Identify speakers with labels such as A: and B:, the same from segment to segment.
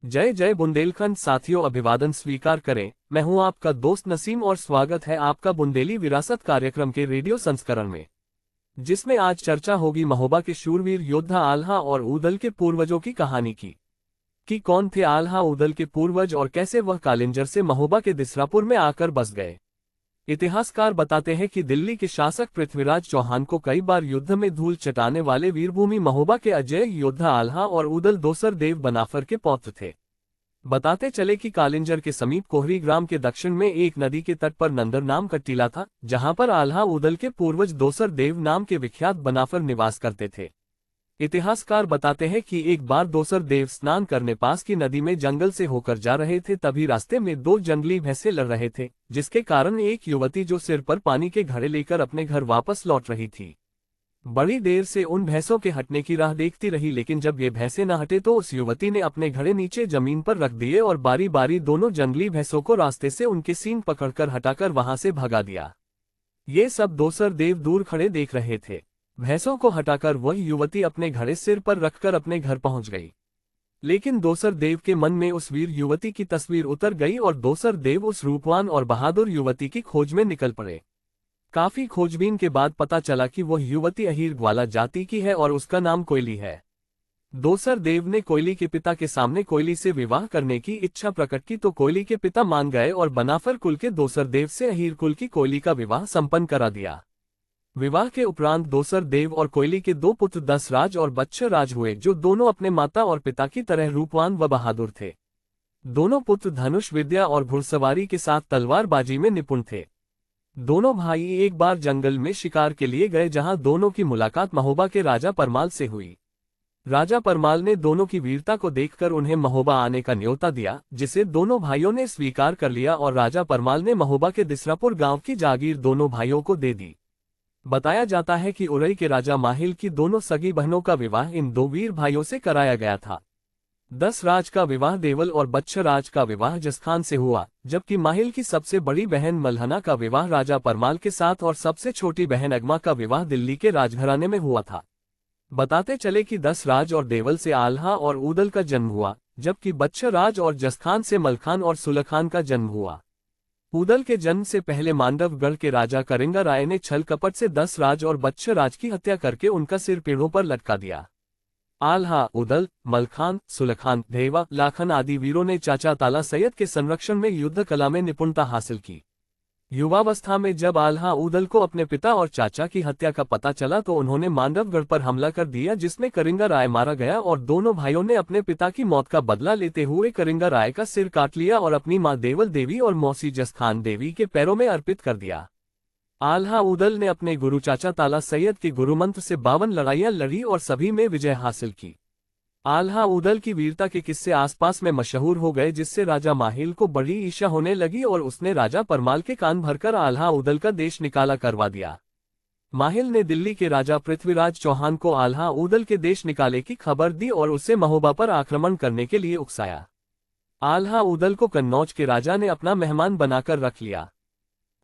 A: जय जय बुंदेलखंड साथियों, अभिवादन स्वीकार करें। मैं हूं आपका दोस्त नसीम और स्वागत है आपका बुंदेली विरासत कार्यक्रम के रेडियो संस्करण में, जिसमें आज चर्चा होगी महोबा के शूरवीर योद्धा आल्हा और ऊदल के पूर्वजों की कहानी की। कि कौन थे आल्हा ऊदल के पूर्वज और कैसे वह कालिंजर से महोबा के दिसरापुर में आकर बस गए। इतिहासकार बताते हैं कि दिल्ली के शासक पृथ्वीराज चौहान को कई बार युद्ध में धूल चटाने वाले वीरभूमि महोबा के अजय योद्धा आल्हा और ऊदल दोसर देव बनाफर के पौत्र थे। बताते चले कि कालिंजर के समीप कोहरी ग्राम के दक्षिण में एक नदी के तट पर नंदर नाम का टीला था, जहां पर आल्हा ऊदल के पूर्वज दोसर देव नाम के विख्यात बनाफर निवास करते थे। इतिहासकार बताते हैं कि एक बार दोसर देव स्नान करने पास की नदी में जंगल से होकर जा रहे थे, तभी रास्ते में दो जंगली भैंसे लड़ रहे थे, जिसके कारण एक युवती जो सिर पर पानी के घड़े लेकर अपने घर वापस लौट रही थी, बड़ी देर से उन भैंसों के हटने की राह देखती रही। लेकिन जब ये भैंसे न हटे तो उस युवती ने अपने घड़े नीचे जमीन पर रख दिए और बारी बारी दोनों जंगली भैंसों को रास्ते से उनके सींग पकड़कर हटाकर वहां से भगा दिया। ये सब दोसर देव दूर खड़े देख रहे थे। भैंसों को हटाकर वह युवती अपने घड़े सिर पर रखकर अपने घर पहुंच गई। लेकिन दोसर देव के मन में उस वीर युवती की तस्वीर उतर गई और दोसर देव उस रूपवान और बहादुर युवती की खोज में निकल पड़े। काफी खोजबीन के बाद पता चला कि वह युवती अहीर ग्वाला जाति की है और उसका नाम कोयली है। दोसर देव ने कोयली के पिता के सामने कोयली से विवाह करने की इच्छा प्रकट की तो कोयली के पिता मान गए और बनाफर कुल के दोसर देव से अहीर कुल की कोयली का विवाह संपन्न करा दिया। विवाह के उपरांत दोसर देव और कोयली के दो पुत्र दसराज और बच्छराज हुए, जो दोनों अपने माता और पिता की तरह रूपवान व बहादुर थे। दोनों पुत्र धनुष विद्या और घुड़सवारी के साथ तलवारबाजी में निपुण थे। दोनों भाई एक बार जंगल में शिकार के लिए गए, जहां दोनों की मुलाकात महोबा के राजा परमाल से हुई। राजा परमाल ने दोनों की वीरता को देखकर उन्हें महोबा आने का न्योता दिया, जिसे दोनों भाइयों ने स्वीकार कर लिया और राजा परमाल ने महोबा के दिसरापुर गांव की जागीर दोनों भाइयों को दे दी। बताया जाता है कि उरई के राजा माहिल की दोनों सगी बहनों का विवाह इन दो वीर भाइयों से कराया गया था। दसराज का विवाह देवल और बच्छराज का विवाह जसखान से हुआ, जबकि माहिल की सबसे बड़ी बहन मल्हना का विवाह राजा परमाल के साथ और सबसे छोटी बहन अगमा का विवाह दिल्ली के राजघराने में हुआ था। बताते चले कि दसराज और देवल से आल्हा और ऊदल का जन्म हुआ, जबकि बच्छराज और जसखान से मलखान और सुलखान का जन्म हुआ। ऊदल के जन्म से पहले मांडवगढ़ के राजा करिंगा राय ने छल कपट से दसराज और बच्छराज की हत्या करके उनका सिर पेड़ों पर लटका दिया। आल्हा, ऊदल, मलखान, सुलखान, देवा, लाखन आदि वीरों ने चाचा ताला सैयद के संरक्षण में युद्ध कला में निपुणता हासिल की। युवावस्था में जब आल्हा ऊदल को अपने पिता और चाचा की हत्या का पता चला तो उन्होंने मांडवगढ़ पर हमला कर दिया, जिसमें करिंगा राय मारा गया और दोनों भाइयों ने अपने पिता की मौत का बदला लेते हुए करिंगा राय का सिर काट लिया और अपनी मां देवल देवी और मौसी जसखान देवी के पैरों में अर्पित कर दिया। आल्हा ऊदल ने अपने गुरु चाचा ताला सैयद के गुरुमंत्र से 52 लड़ाइयां लड़ी और सभी में विजय हासिल की। आल्हा ऊदल की वीरता के किस्से आसपास में मशहूर हो गए, जिससे राजा माहिल को बड़ी ईर्ष्या होने लगी और उसने राजा परमाल के कान भरकर आल्हा ऊदल का देश निकाला करवा दिया। माहिल ने दिल्ली के राजा पृथ्वीराज चौहान को आल्हा ऊदल के देश निकाले की खबर दी और उसे महोबा पर आक्रमण करने के लिए उकसाया। आल्हा ऊदल को कन्नौज के राजा ने अपना मेहमान बनाकर रख लिया।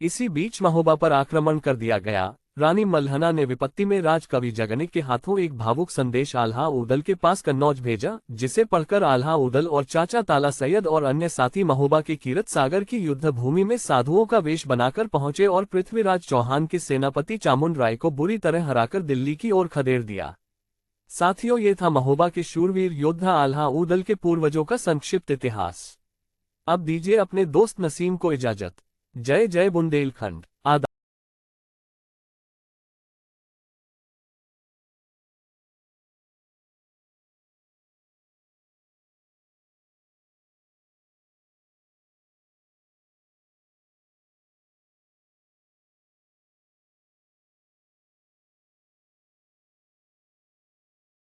A: इसी बीच महोबा पर आक्रमण कर दिया गया। रानी मल्हना ने विपत्ति में राजकवि जगनिक के हाथों एक भावुक संदेश आल्हा ऊदल के पास कन्नौज भेजा, जिसे पढ़कर आल्हा ऊदल और चाचा ताला सैयद और अन्य साथी महोबा के कीरत सागर की युद्ध भूमि में साधुओं का वेश बनाकर पहुंचे और पृथ्वीराज चौहान के सेनापति चामुंड राय को बुरी तरह हराकर दिल्ली की ओर खदेड़ दिया। साथियों, ये था महोबा के शूरवीर योद्धा आल्हा ऊदल के पूर्वजों का संक्षिप्त इतिहास। अब दीजिए अपने दोस्त नसीम को इजाजत। जय जय बुंदेलखंड।